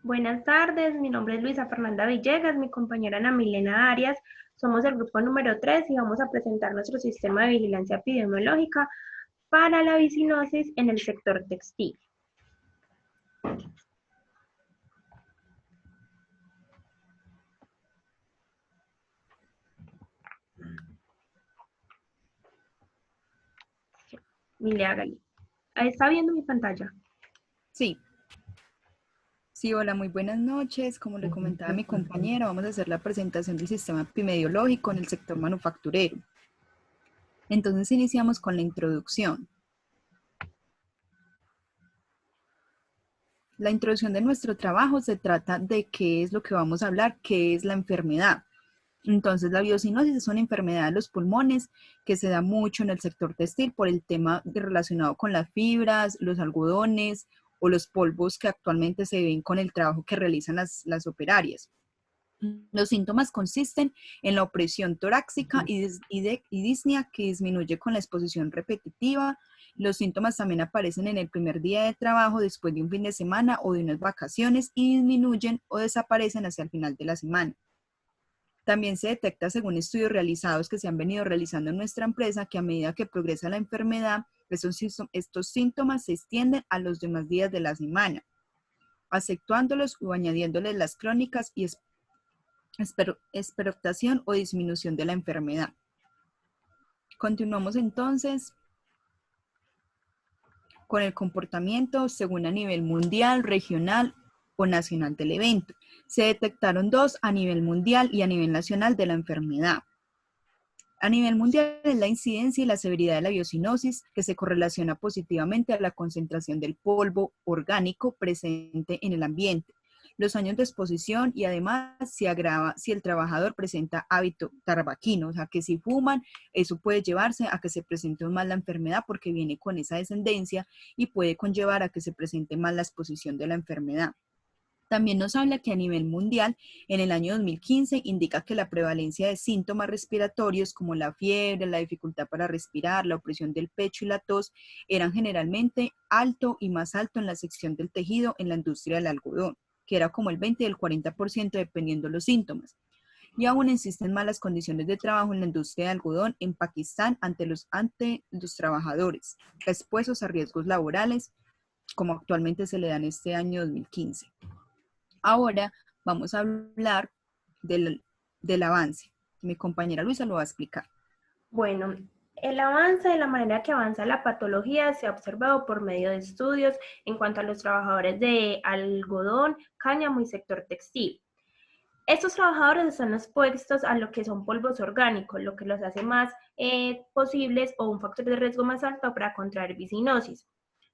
Buenas tardes, mi nombre es Luisa Fernanda Villegas, mi compañera Ana Milena Arias. Somos el grupo número 3 y vamos a presentar nuestro sistema de vigilancia epidemiológica para la visinosis en el sector textil. Mile, hágale. ¿Está viendo mi pantalla? Sí, sí, hola, muy buenas noches. Como le comentaba mi compañera, vamos a hacer la presentación del sistema epidemiológico en el sector manufacturero. Entonces iniciamos con la introducción. La introducción de nuestro trabajo se trata de qué es lo que vamos a hablar, qué es la enfermedad. Entonces, la biocinosis es una enfermedad de los pulmones que se da mucho en el sector textil por el tema relacionado con las fibras, los algodones o los polvos que actualmente se ven con el trabajo que realizan las operarias. Los síntomas consisten en la opresión torácica y disnea que disminuye con la exposición repetitiva. Los síntomas también aparecen en el primer día de trabajo, después de un fin de semana o de unas vacaciones y disminuyen o desaparecen hacia el final de la semana. También se detecta, según estudios realizados que se han venido realizando en nuestra empresa, que a medida que progresa la enfermedad, estos síntomas se extienden a los demás días de la semana, acentuándolos o añadiéndoles las crónicas y expectoración o disminución de la enfermedad. Continuamos entonces con el comportamiento según a nivel mundial, regional o nacional del evento. Se detectaron dos a nivel mundial y a nivel nacional de la enfermedad. A nivel mundial es la incidencia y la severidad de la biocinosis, que se correlaciona positivamente a la concentración del polvo orgánico presente en el ambiente, los años de exposición y además se agrava si el trabajador presenta hábito tabaquino, o sea que si fuman, eso puede llevarse a que se presente más la enfermedad porque viene con esa descendencia y puede conllevar a que se presente más la exposición de la enfermedad. También nos habla que a nivel mundial, en el año 2015, indica que la prevalencia de síntomas respiratorios como la fiebre, la dificultad para respirar, la opresión del pecho y la tos eran generalmente alto y más alto en la sección del tejido en la industria del algodón, que era como el 20 y el 40% dependiendo de los síntomas. Y aún existen malas condiciones de trabajo en la industria de algodón en Pakistán ante los trabajadores expuestos a riesgos laborales, como actualmente se le da en este año 2015. Ahora vamos a hablar del avance. Mi compañera Luisa lo va a explicar. Bueno, el avance de la manera que avanza la patología se ha observado por medio de estudios en cuanto a los trabajadores de algodón, cáñamo y sector textil. Estos trabajadores están expuestos a lo que son polvos orgánicos, lo que los hace más posibles o un factor de riesgo más alto para contraer visinosis.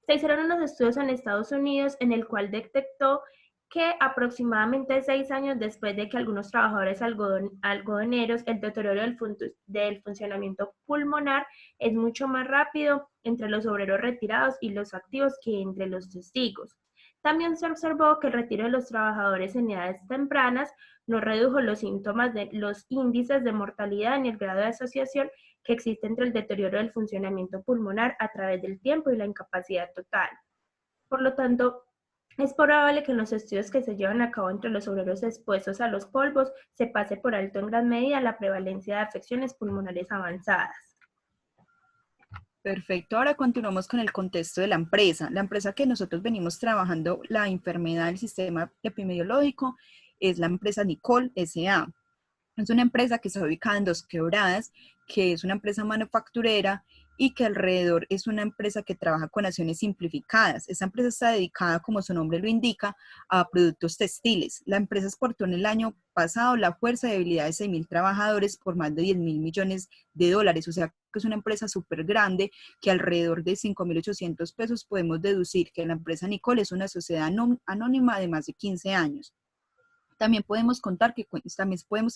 Se hicieron unos estudios en Estados Unidos en el cual detectó que aproximadamente 6 años después de que algunos trabajadores algodoneros, el deterioro del funcionamiento pulmonar es mucho más rápido entre los obreros retirados y los activos que entre los testigos. También se observó que el retiro de los trabajadores en edades tempranas no redujo los síntomas de los índices de mortalidad ni el grado de asociación que existe entre el deterioro del funcionamiento pulmonar a través del tiempo y la incapacidad total. Por lo tanto, es probable que en los estudios que se llevan a cabo entre los obreros expuestos a los polvos se pase por alto en gran medida la prevalencia de afecciones pulmonares avanzadas. Perfecto, ahora continuamos con el contexto de la empresa. La empresa que nosotros venimos trabajando la enfermedad del sistema epidemiológico es la empresa Nicol S.A. Es una empresa que está ubicada en Dos Quebradas, que es una empresa manufacturera y que alrededor es una empresa que trabaja con acciones simplificadas. Esta empresa está dedicada, como su nombre lo indica, a productos textiles. La empresa exportó en el año pasado la fuerza de habilidad de 6.000 trabajadores por más de 10.000 millones de dólares, o sea que es una empresa súper grande que alrededor de 5.800 pesos podemos deducir que la empresa Nicol es una sociedad anónima de más de 15 años. También podemos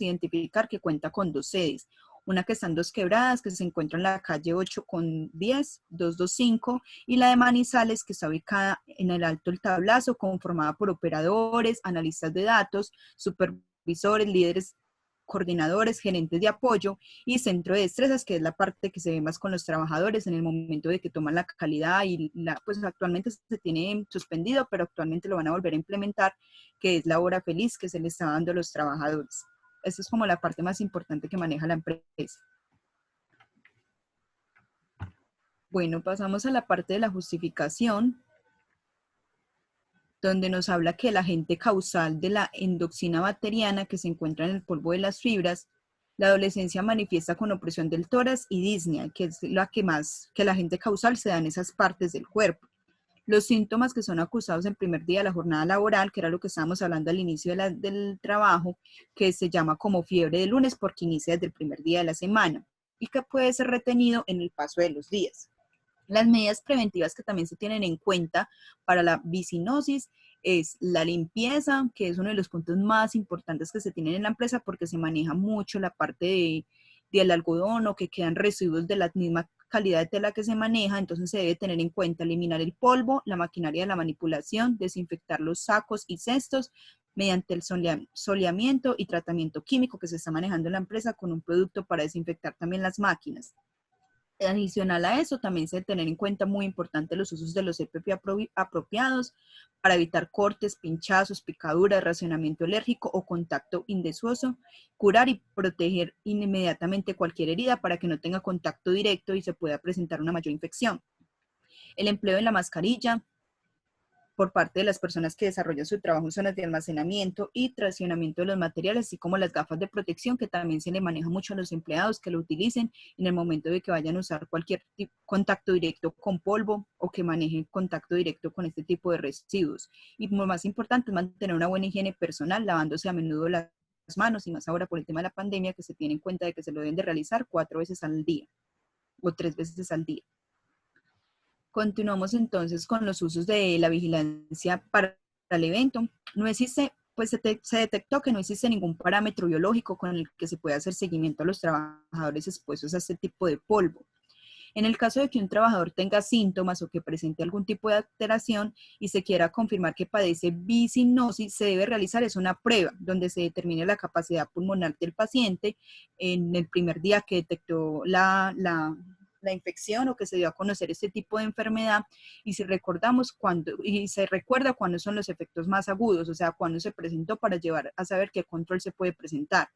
identificar que cuenta con dos sedes, una que está en Dos Quebradas, que se encuentra en la calle 8 con 10, 225, y la de Manizales, que está ubicada en el Alto El Tablazo, conformada por operadores, analistas de datos, supervisores, líderes coordinadores, gerentes de apoyo y centro de destrezas, que es la parte que se ve más con los trabajadores en el momento de que toman la calidad y pues actualmente se tiene suspendido, pero actualmente lo van a volver a implementar, que es la hora feliz que se le está dando a los trabajadores. Esa es como la parte más importante que maneja la empresa. Bueno, pasamos a la parte de la justificación, donde nos habla que el agente causal de la endoxina bacteriana que se encuentra en el polvo de las fibras, la adolescencia manifiesta con opresión del tórax y disnea, que es la que el agente causal se da en esas partes del cuerpo. Los síntomas que son acusados en el primer día de la jornada laboral, que era lo que estábamos hablando al inicio del trabajo, que se llama como fiebre de lunes porque inicia desde el primer día de la semana y que puede ser retenido en el paso de los días. Las medidas preventivas que también se tienen en cuenta para la bisinosis es la limpieza, que es uno de los puntos más importantes que se tienen en la empresa porque se maneja mucho la parte del algodón o que quedan residuos de la misma calidad de tela que se maneja, entonces se debe tener en cuenta eliminar el polvo, la maquinaria de la manipulación, desinfectar los sacos y cestos mediante el soleamiento y tratamiento químico que se está manejando en la empresa con un producto para desinfectar también las máquinas. Adicional a eso, también se debe tener en cuenta muy importante los usos de los EPP apropiados para evitar cortes, pinchazos, picaduras, racionamiento alérgico o contacto indesuoso, curar y proteger inmediatamente cualquier herida para que no tenga contacto directo y se pueda presentar una mayor infección. El empleo de la mascarilla por parte de las personas que desarrollan su trabajo en zonas de almacenamiento y traccionamiento de los materiales, así como las gafas de protección, que también se le maneja mucho a los empleados que lo utilicen en el momento de que vayan a usar cualquier contacto directo con polvo o que manejen contacto directo con este tipo de residuos. Y lo más importante es mantener una buena higiene personal, lavándose a menudo las manos, y más ahora por el tema de la pandemia, que se tiene en cuenta de que se lo deben de realizar 4 veces al día o 3 veces al día. Continuamos entonces con los usos de la vigilancia para el evento. No existe, pues se detectó que no existe ningún parámetro biológico con el que se pueda hacer seguimiento a los trabajadores expuestos a este tipo de polvo. En el caso de que un trabajador tenga síntomas o que presente algún tipo de alteración y se quiera confirmar que padece bisinosis, se debe realizar una prueba donde se determine la capacidad pulmonar del paciente en el primer día que detectó la infección o que se dio a conocer este tipo de enfermedad, y si recordamos se recuerda cuándo son los efectos más agudos, o sea, cuándo se presentó, para llevar a saber qué control se puede presentar.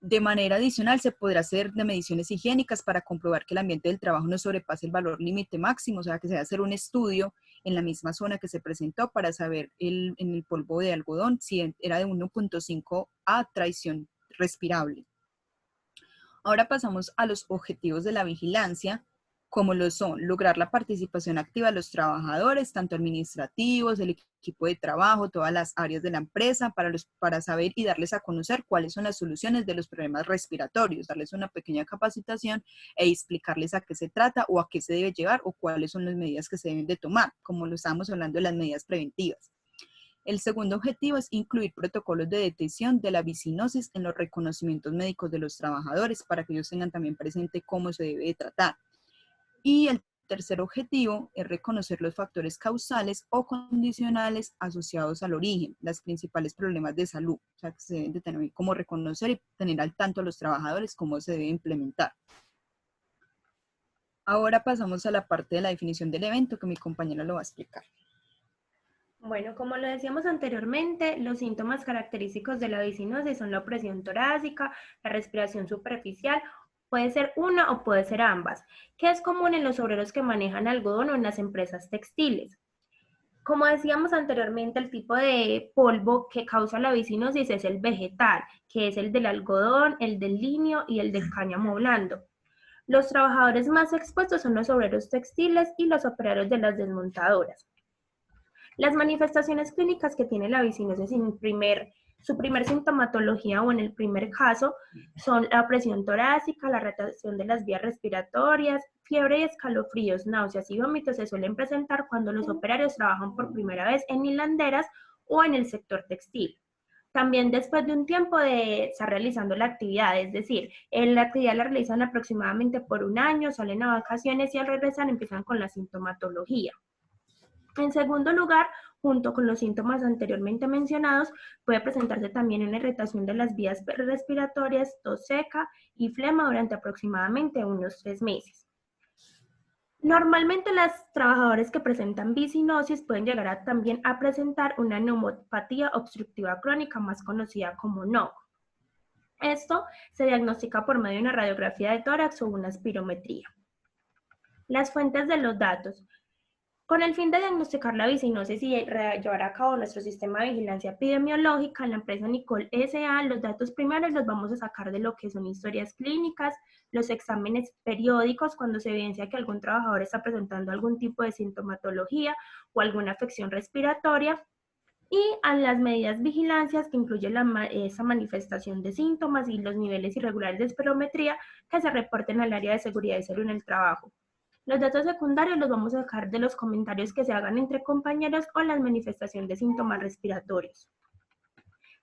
De manera adicional, se podrá hacer de mediciones higiénicas para comprobar que el ambiente del trabajo no sobrepase el valor límite máximo, o sea, que se va a hacer un estudio en la misma zona que se presentó para saber en el polvo de algodón si era de 1.5 a traición respirable. Ahora pasamos a los objetivos de la vigilancia, como lo son lograr la participación activa de los trabajadores, tanto administrativos, el equipo de trabajo, todas las áreas de la empresa, para saber y darles a conocer cuáles son las soluciones de los problemas respiratorios, darles una pequeña capacitación e explicarles a qué se trata o a qué se debe llevar o cuáles son las medidas que se deben de tomar, como lo estábamos hablando de las medidas preventivas. El segundo objetivo es incluir protocolos de detección de la bisinosis en los reconocimientos médicos de los trabajadores para que ellos tengan también presente cómo se debe de tratar. Y el tercer objetivo es reconocer los factores causales o condicionales asociados al origen, los principales problemas de salud. O sea, que se deben de tener como reconocer y tener al tanto a los trabajadores cómo se debe implementar. Ahora pasamos a la parte de la definición del evento, que mi compañera lo va a explicar. Bueno, como lo decíamos anteriormente, los síntomas característicos de la bisinosis son la opresión torácica, la respiración superficial, puede ser una o puede ser ambas, que es común en los obreros que manejan algodón o en las empresas textiles. Como decíamos anteriormente, el tipo de polvo que causa la bisinosis es el vegetal, que es el del algodón, el del lignio y el del cáñamo blando. Los trabajadores más expuestos son los obreros textiles y los operarios de las desmontadoras. Las manifestaciones clínicas que tiene la bisinosis en su primer sintomatología o en el primer caso son la presión torácica, la retención de las vías respiratorias, fiebre y escalofríos, náuseas y vómitos se suelen presentar cuando los operarios trabajan por primera vez en hilanderas o en el sector textil. También después de un tiempo de estar realizando la actividad, es decir, la actividad la realizan aproximadamente por un año, salen a vacaciones y al regresar empiezan con la sintomatología. En segundo lugar, junto con los síntomas anteriormente mencionados, puede presentarse también una irritación de las vías respiratorias, tos seca y flema durante aproximadamente unos 3 meses. Normalmente los trabajadores que presentan bisinosis pueden llegar también a presentar una neumopatía obstructiva crónica, más conocida como NOC. Esto se diagnostica por medio de una radiografía de tórax o una espirometría. Las fuentes de los datos. Con el fin de diagnosticar la bisinosis y llevar a cabo nuestro sistema de vigilancia epidemiológica, en la empresa Nicol S.A., los datos primarios los vamos a sacar de lo que son historias clínicas, los exámenes periódicos cuando se evidencia que algún trabajador está presentando algún tipo de sintomatología o alguna afección respiratoria, y a las medidas vigilancias que incluyen esa manifestación de síntomas y los niveles irregulares de espirometría que se reporten al área de seguridad y salud en el trabajo. Los datos secundarios los vamos a sacar de los comentarios que se hagan entre compañeros o la manifestación de síntomas respiratorios.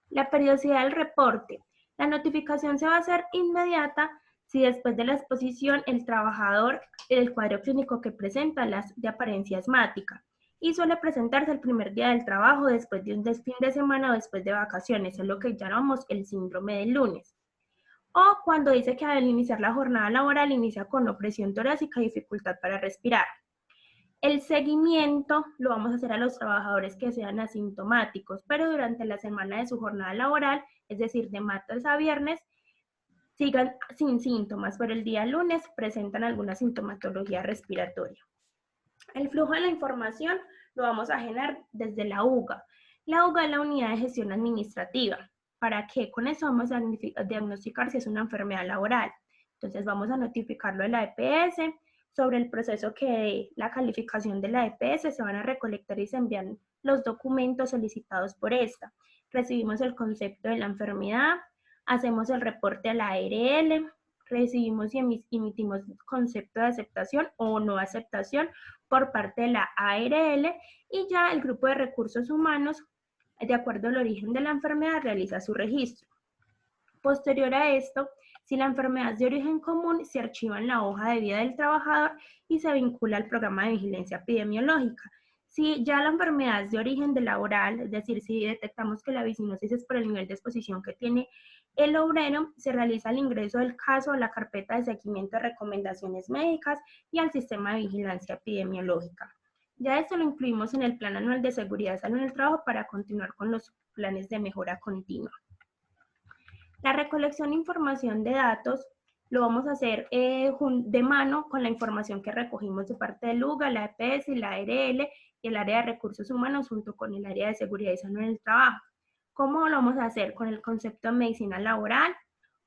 La periodicidad del reporte. La notificación se va a hacer inmediata si después de la exposición el trabajador, el cuadro clínico que presenta las de apariencia asmática, y suele presentarse el primer día del trabajo, después de un fin de semana o después de vacaciones, es lo que llamamos el síndrome del lunes. O cuando dice que al iniciar la jornada laboral inicia con opresión torácica y dificultad para respirar. El seguimiento lo vamos a hacer a los trabajadores que sean asintomáticos, pero durante la semana de su jornada laboral, es decir, de martes a viernes, sigan sin síntomas, pero el día lunes presentan alguna sintomatología respiratoria. El flujo de la información lo vamos a generar desde la UGA. La UGA es la unidad de gestión administrativa. ¿Para qué? Con eso vamos a diagnosticar si es una enfermedad laboral. Entonces vamos a notificarlo de la EPS sobre el proceso que la calificación de la EPS, se van a recolectar y se envían los documentos solicitados por esta. Recibimos el concepto de la enfermedad, hacemos el reporte a la ARL, recibimos y emitimos concepto de aceptación o no aceptación por parte de la ARL, y ya el grupo de recursos humanos, de acuerdo al origen de la enfermedad, realiza su registro. Posterior a esto, si la enfermedad es de origen común, se archiva en la hoja de vida del trabajador y se vincula al programa de vigilancia epidemiológica. Si ya la enfermedad es de origen laboral, es decir, si detectamos que la bisinosis es por el nivel de exposición que tiene el obrero, se realiza el ingreso del caso a la carpeta de seguimiento de recomendaciones médicas y al sistema de vigilancia epidemiológica. Ya esto lo incluimos en el Plan Anual de Seguridad y Salud en el Trabajo para continuar con los planes de mejora continua. La recolección de información de datos lo vamos a hacer de mano con la información que recogimos de parte del UGA, la EPS, la ARL y el área de recursos humanos junto con el área de seguridad y salud en el trabajo. ¿Cómo lo vamos a hacer? Con el concepto de medicina laboral,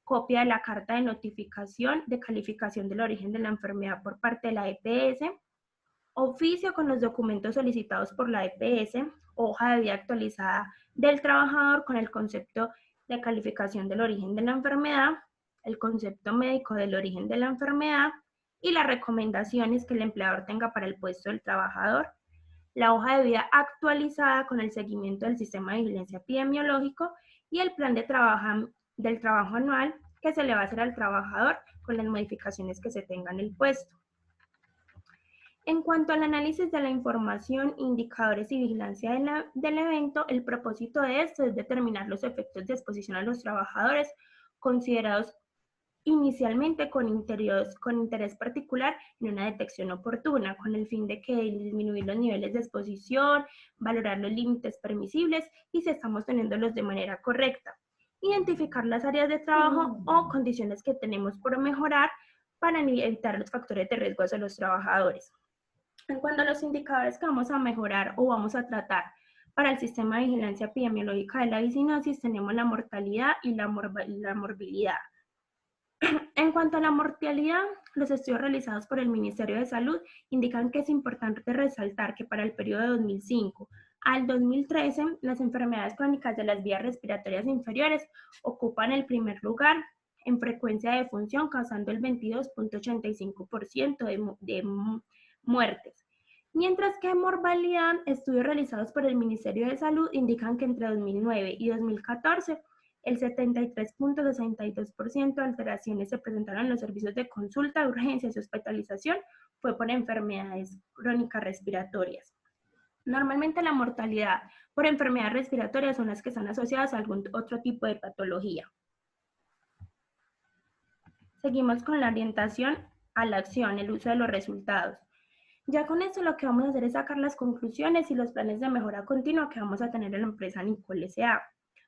copia de la carta de notificación de calificación del origen de la enfermedad por parte de la EPS, oficio con los documentos solicitados por la EPS, hoja de vida actualizada del trabajador con el concepto de calificación del origen de la enfermedad, el concepto médico del origen de la enfermedad y las recomendaciones que el empleador tenga para el puesto del trabajador, la hoja de vida actualizada con el seguimiento del sistema de vigilancia epidemiológico y el plan de del trabajo anual que se le va a hacer al trabajador con las modificaciones que se tengan en el puesto. En cuanto al análisis de la información, indicadores y vigilancia del evento, el propósito de esto es determinar los efectos de exposición a los trabajadores considerados inicialmente con interés particular en una detección oportuna, con el fin de que disminuir los niveles de exposición, valorar los límites permisibles y si estamos teniéndolos de manera correcta, identificar las áreas de trabajo o condiciones que tenemos por mejorar para evitar los factores de riesgo hacia los trabajadores. En cuanto a los indicadores que vamos a mejorar o vamos a tratar para el sistema de vigilancia epidemiológica de la bisinosis, tenemos la mortalidad y la morbilidad. En cuanto a la mortalidad, los estudios realizados por el Ministerio de Salud indican que es importante resaltar que para el periodo de 2005 al 2013, las enfermedades crónicas de las vías respiratorias inferiores ocupan el primer lugar en frecuencia de defunción, causando el 22.85% de muertes. Mientras que en mortalidad, estudios realizados por el Ministerio de Salud indican que entre 2009 y 2014, el 73.62% de alteraciones se presentaron en los servicios de consulta, de urgencias y hospitalización fue por enfermedades crónicas respiratorias. Normalmente la mortalidad por enfermedades respiratorias son las que están asociadas a algún otro tipo de patología. Seguimos con la orientación a la acción, el uso de los resultados. Ya con esto lo que vamos a hacer es sacar las conclusiones y los planes de mejora continua que vamos a tener en la empresa Nicol S.A.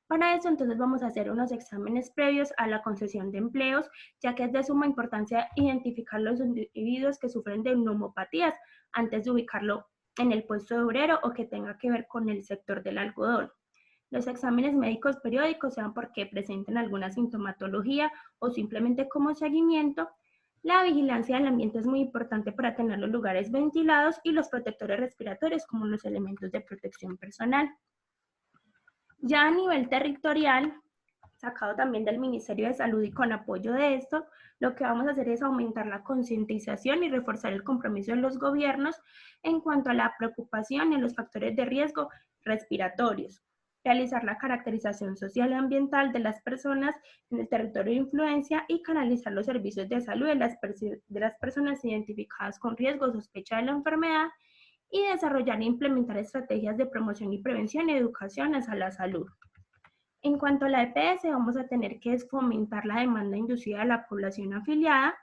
Para eso entonces vamos a hacer unos exámenes previos a la concesión de empleos, ya que es de suma importancia identificar los individuos que sufren de neumopatías antes de ubicarlo en el puesto de obrero o que tenga que ver con el sector del algodón. Los exámenes médicos periódicos, sean porque presenten alguna sintomatología o simplemente como seguimiento. La vigilancia del ambiente es muy importante para tener los lugares ventilados y los protectores respiratorios como los elementos de protección personal. Ya a nivel territorial, sacado también del Ministerio de Salud y con apoyo de esto, lo que vamos a hacer es aumentar la concientización y reforzar el compromiso de los gobiernos en cuanto a la preocupación en los factores de riesgo respiratorios, realizar la caracterización social y ambiental de las personas en el territorio de influencia y canalizar los servicios de salud de las personas identificadas con riesgo o sospecha de la enfermedad y desarrollar e implementar estrategias de promoción y prevención y educación hacia la salud. En cuanto a la EPS, vamos a tener que fomentar la demanda inducida de la población afiliada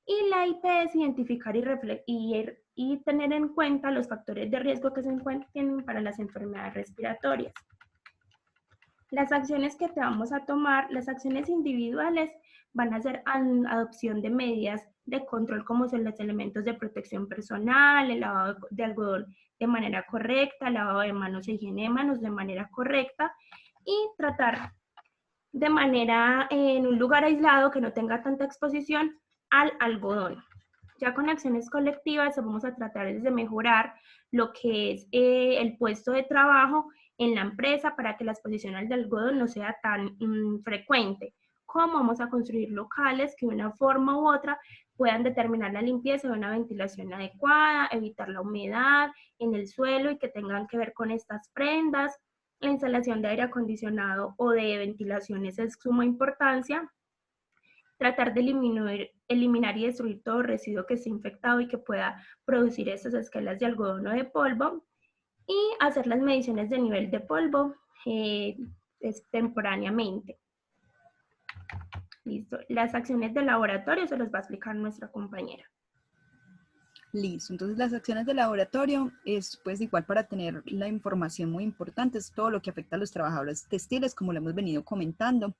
y la IPS identificar y tener en cuenta los factores de riesgo que se encuentran para las enfermedades respiratorias. Las acciones que te vamos a tomar, las acciones individuales, van a ser adopción de medidas de control como son los elementos de protección personal, el lavado de algodón de manera correcta, el lavado de manos e higiene de manos de manera correcta y tratar de manera en un lugar aislado que no tenga tanta exposición al algodón. Ya con acciones colectivas vamos a tratar de mejorar lo que es el puesto de trabajo en la empresa para que la exposición al algodón no sea tan frecuente. ¿Cómo vamos a construir locales que de una forma u otra puedan determinar la limpieza de una ventilación adecuada, evitar la humedad en el suelo y que tengan que ver con estas prendas? La instalación de aire acondicionado o de ventilación es de suma importancia. Tratar de eliminar y destruir todo residuo que esté infectado y que pueda producir estas escalas de algodón o de polvo. Y hacer las mediciones de nivel de polvo temporáneamente. Listo. Las acciones de laboratorio se los va a explicar nuestra compañera. Listo, entonces las acciones de laboratorio es pues igual para tener la información muy importante, es todo lo que afecta a los trabajadores textiles, como lo hemos venido comentando.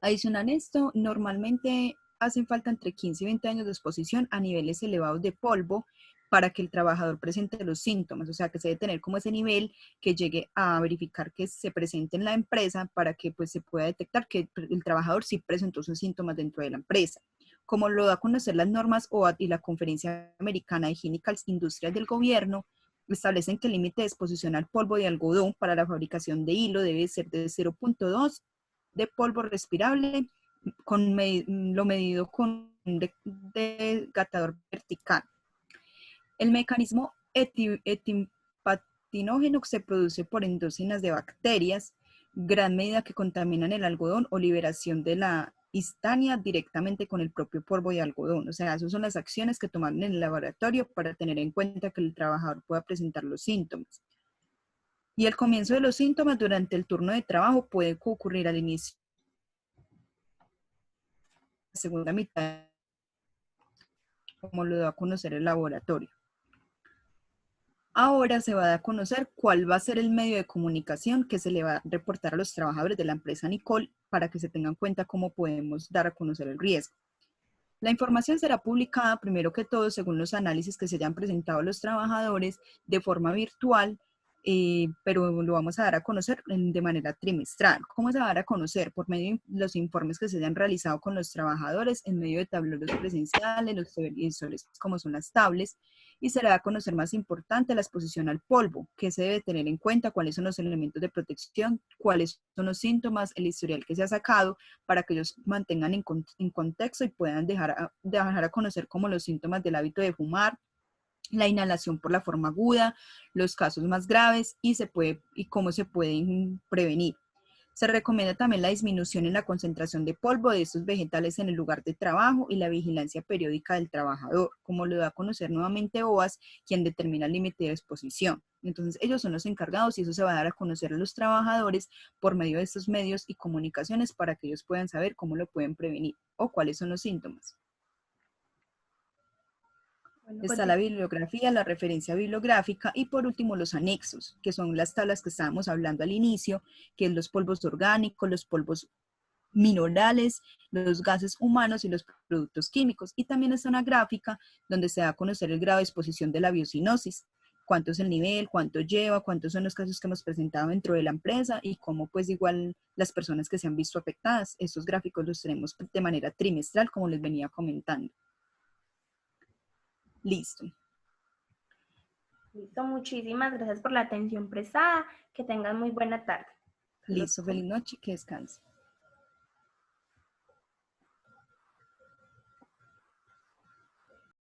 Adicional a esto, normalmente hacen falta entre 15 y 20 años de exposición a niveles elevados de polvo para que el trabajador presente los síntomas, o sea que se debe tener como ese nivel que llegue a verificar que se presente en la empresa para que pues se pueda detectar que el trabajador sí presentó sus síntomas dentro de la empresa. Como lo da a conocer las normas OAT y la Conferencia Americana de Químicas Industrias del Gobierno, establecen que el límite de exposición al polvo de algodón para la fabricación de hilo debe ser de 0.2 de polvo respirable con lo medido con un degatador vertical. El mecanismo etimpatinógeno se produce por endógenas de bacterias, gran medida que contaminan el algodón o liberación de la histania directamente con el propio polvo de algodón. O sea, esas son las acciones que tomaron en el laboratorio para tener en cuenta que el trabajador pueda presentar los síntomas. Y el comienzo de los síntomas durante el turno de trabajo puede ocurrir al inicio de la segunda mitad, como lo da a conocer el laboratorio. Ahora se va a dar a conocer cuál va a ser el medio de comunicación que se le va a reportar a los trabajadores de la empresa Nicol para que se tengan en cuenta cómo podemos dar a conocer el riesgo. La información será publicada primero que todo según los análisis que se hayan presentado a los trabajadores de forma virtual, pero lo vamos a dar a conocer de manera trimestral. ¿Cómo se va a dar a conocer? Por medio de los informes que se hayan realizado con los trabajadores en medio de tableros presenciales, los televisores como son las tablets, y se le da a conocer más importante la exposición al polvo, que se debe tener en cuenta, cuáles son los elementos de protección, cuáles son los síntomas, el historial que se ha sacado, para que ellos mantengan en contexto y puedan dejar a conocer como los síntomas del hábito de fumar, la inhalación por la forma aguda, los casos más graves y cómo se pueden prevenir. Se recomienda también la disminución en la concentración de polvo de estos vegetales en el lugar de trabajo y la vigilancia periódica del trabajador, como lo da a conocer nuevamente OAS, quien determina el límite de exposición. Entonces, ellos son los encargados y eso se va a dar a conocer a los trabajadores por medio de estos medios y comunicaciones para que ellos puedan saber cómo lo pueden prevenir o cuáles son los síntomas. Bueno, Está la bibliografía, la referencia bibliográfica y por último los anexos, que son las tablas que estábamos hablando al inicio, que es los polvos orgánicos, los polvos minerales, los gases humanos y los productos químicos. Y también está una gráfica donde se da a conocer el grado de exposición de la biocinosis, cuánto es el nivel, cuánto lleva, cuántos son los casos que hemos presentado dentro de la empresa y cómo pues igual las personas que se han visto afectadas. Estos gráficos los tenemos de manera trimestral, como les venía comentando. Listo. Listo, muchísimas gracias por la atención prestada. Que tengan muy buena tarde. Listo, feliz noche, que descanse.